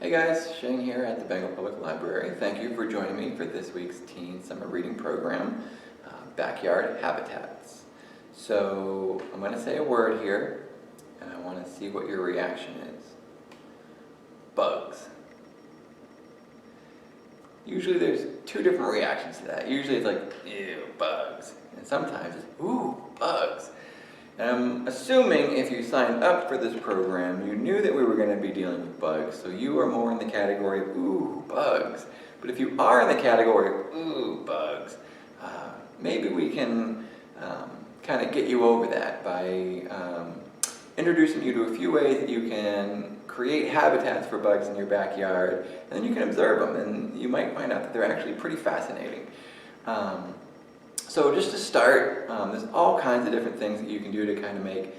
Hey guys, Shane here at the Bengal Public Library. Thank you for joining me for this week's Teen Summer Reading Program, Backyard Habitats. So I'm going to say a word here, and I want to see what your reaction is. Bugs. Usually there's two different reactions to that. Usually it's like, ew, bugs. And sometimes it's, ooh, bugs. And I'm assuming if you signed up for this program, you knew that we were going to be dealing with bugs, so you are more in the category of, ooh, bugs. But if you are in the category of, ooh, bugs, maybe we can kind of get you over that by introducing you to a few ways that you can create habitats for bugs in your backyard, and then you can observe them, and you might find out that they're actually pretty fascinating. So just to start, there's all kinds of different things that you can do to kind of make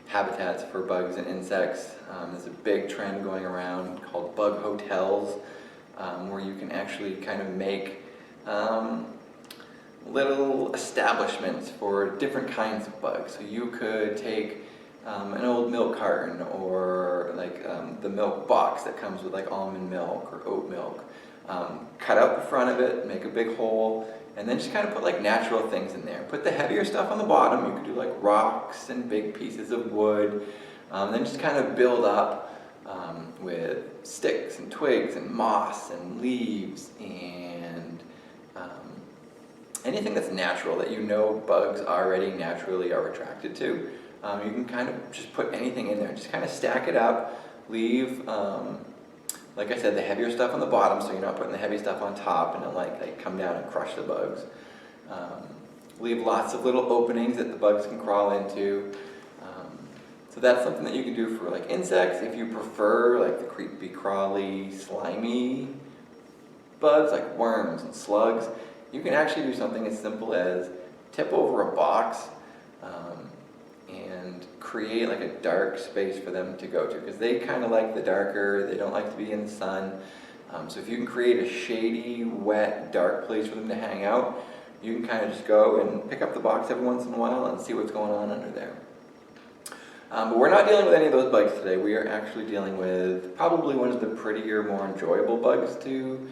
habitats for bugs and insects. There's a big trend going around called bug hotels, where you can actually kind of make little establishments for different kinds of bugs. So you could take an old milk carton, or like the milk box that comes with like almond milk or oat milk, cut out the front of it, make a big hole, and then just kind of put like natural things in there. Put the heavier stuff on the bottom. You could do like rocks and big pieces of wood. Then just kind of build up with sticks and twigs and moss and leaves and anything that's natural that you know bugs already naturally are attracted to. You can kind of just put anything in there. Just kind of stack it up. Leave like I said, the heavier stuff on the bottom, so you're not putting the heavy stuff on top and it'll like come down and crush the bugs. Leave lots of little openings that the bugs can crawl into. So that's something that you can do for like insects. If you prefer like the creepy, crawly, slimy bugs like worms and slugs, you can actually do something as simple as tip over a box and create like a dark space for them to go to, because they kind of like the darker, they don't like to be in the sun. So if you can create a shady, wet, dark place for them to hang out, you can kind of just go and pick up the box every once in a while and see what's going on under there. But we're not dealing with any of those bugs today. We are actually dealing with probably one of the prettier, more enjoyable bugs to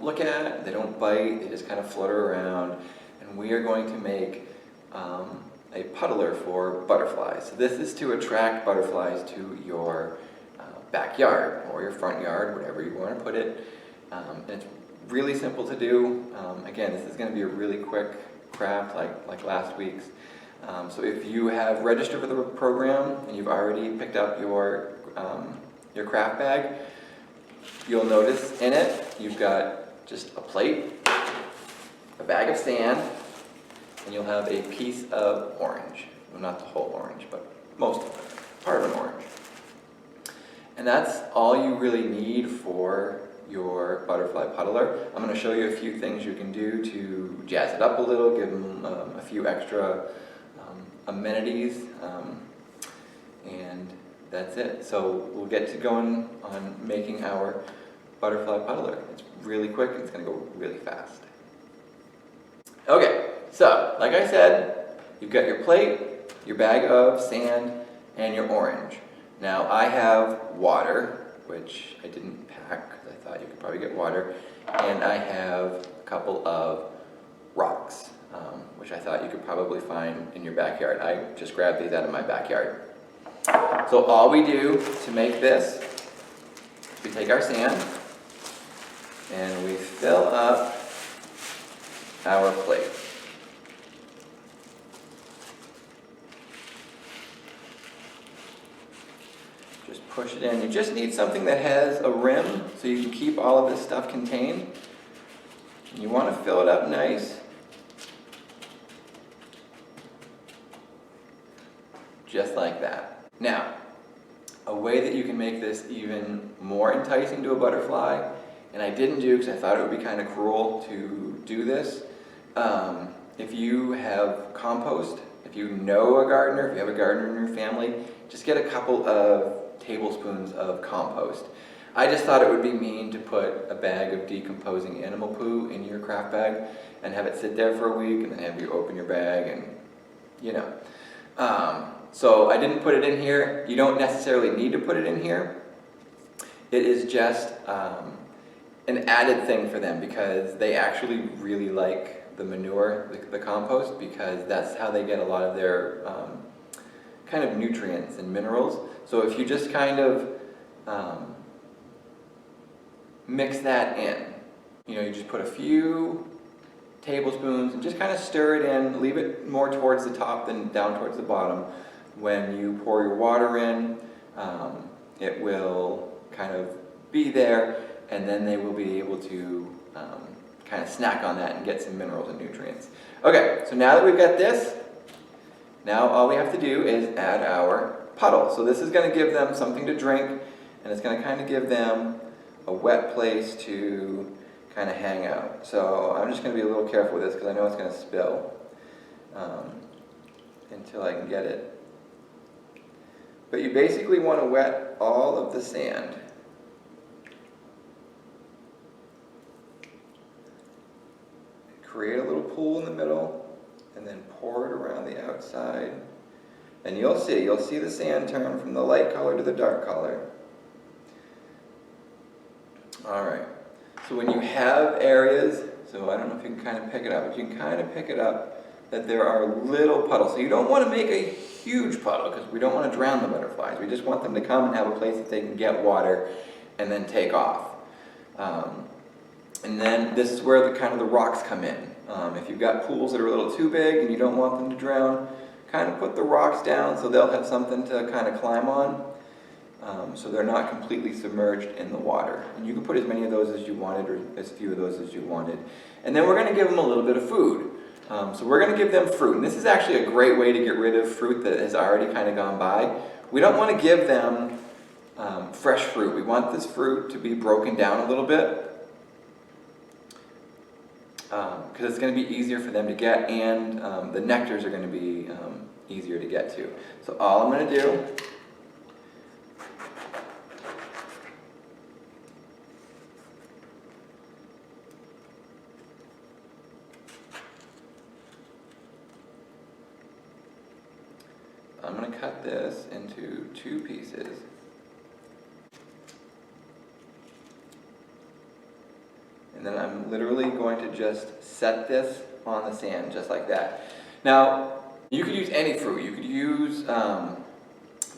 look at. They don't bite, they just kind of flutter around, and we are going to make a puddler for butterflies. So this is to attract butterflies to your backyard or your front yard, whatever you want to put it. And it's really simple to do. Again, this is going to be a really quick craft like last week's. So if you have registered for the program and you've already picked up your craft bag, you'll notice in it you've got just a plate, a bag of sand, and you'll have a piece of orange. Well, not the whole orange, but most of it, part of an orange. And that's all you really need for your butterfly puddler. I'm going to show you a few things you can do to jazz it up a little, give them a few extra amenities, and that's it. So we'll get to going on making our butterfly puddler. It's really quick and it's going to go really fast. Okay, so like I said, you've got your plate, your bag of sand, and your orange. Now I have water, which I didn't pack because I thought you could probably get water, and I have a couple of rocks, which I thought you could probably find in your backyard. I just grabbed these out of my backyard. So all we do to make this, we take our sand and we fill up our plate. Just push it in. You just need something that has a rim so you can keep all of this stuff contained. And you want to fill it up nice. Just like that. Now, a way that you can make this even more enticing to a butterfly, and I didn't do because I thought it would be kind of cruel to do this. If you have compost, if you know a gardener, if you have a gardener in your family, just get a couple of tablespoons of compost. I just thought it would be mean to put a bag of decomposing animal poo in your craft bag and have it sit there for a week and then have you open your bag and, you know. So I didn't put it in here. You don't necessarily need to put it in here. It is just an added thing for them because they actually really like the manure, the compost, because that's how they get a lot of their kind of nutrients and minerals. So if you just kind of mix that in, you just put a few tablespoons and just kind of stir it in, leave it more towards the top than down towards the bottom. When you pour your water in, it will kind of be there, and then they will be able to kind of snack on that and get some minerals and nutrients. Okay, so now that we've got this, now all we have to do is add our puddle. So this is going to give them something to drink, and it's going to kind of give them a wet place to kind of hang out. So I'm just going to be a little careful with this because I know it's going to spill until I can get it. But you basically want to wet all of the sand. Create a little pool in the middle and then pour it around the outside. And you'll see the sand turn from the light color to the dark color. Alright, so when you have areas, so I don't know if you can kind of pick it up, but you can kind of pick it up that there are little puddles. So you don't want to make a huge puddle because we don't want to drown the butterflies. We just want them to come and have a place that they can get water and then take off. And then this is where the rocks come in. If you've got pools that are a little too big and you don't want them to drown, kind of put the rocks down so they'll have something to kind of climb on. So they're not completely submerged in the water. And you can put as many of those as you wanted or as few of those as you wanted. And then we're going to give them a little bit of food. So we're going to give them fruit. And this is actually a great way to get rid of fruit that has already kind of gone by. We don't want to give them fresh fruit. We want this fruit to be broken down a little bit because it's going to be easier for them to get, and the nectars are going to be easier to get to. So all I'm going to do I'm going to cut this into 2 pieces. And then I'm literally going to just set this on the sand, just like that. Now, you could use any fruit. You could use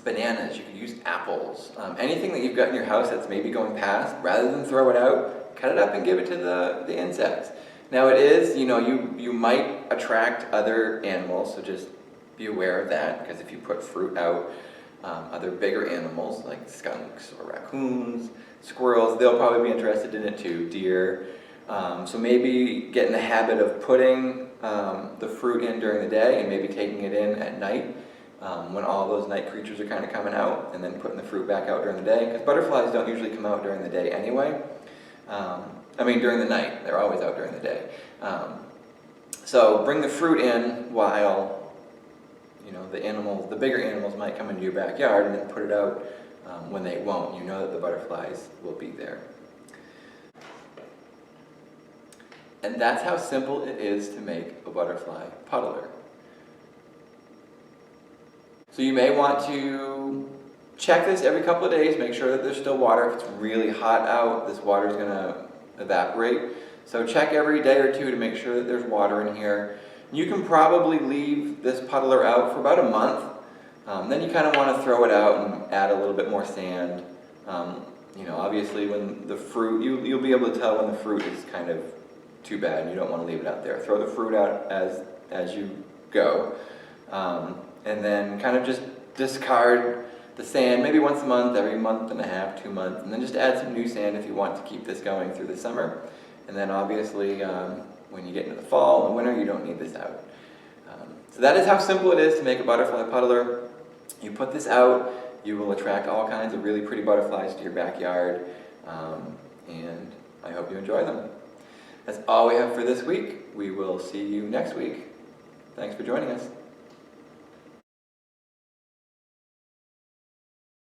bananas, you could use apples, anything that you've got in your house that's maybe going past. Rather than throw it out, cut it up and give it to the insects. Now it is, you might attract other animals, so just be aware of that, because if you put fruit out, other bigger animals like skunks or raccoons, squirrels, they'll probably be interested in it too, deer. So maybe get in the habit of putting the fruit in during the day and maybe taking it in at night when all those night creatures are kind of coming out, and then putting the fruit back out during the day, because butterflies don't usually come out during the day anyway. During the night. They're always out during the day. So bring the fruit in while the bigger animals might come into your backyard, and then put it out when they won't. You know that the butterflies will be there. And that's how simple it is to make a butterfly puddler. So you may want to check this every couple of days, make sure that there's still water. If it's really hot out, this water is going to evaporate. So check every day or two to make sure that there's water in here. You can probably leave this puddler out for about a month. Then you kind of want to throw it out and add a little bit more sand. Obviously when the fruit, you'll be able to tell when the fruit is kind of too bad and you don't want to leave it out there. Throw the fruit out as you go. And then kind of just discard the sand maybe once a month, every month and a half, 2 months, and then just add some new sand if you want to keep this going through the summer. And then obviously when you get into the fall and winter, you don't need this out. So that is how simple it is to make a butterfly puddler. You put this out, you will attract all kinds of really pretty butterflies to your backyard, and I hope you enjoy them. That's all we have for this week. We will see you next week. Thanks for joining us.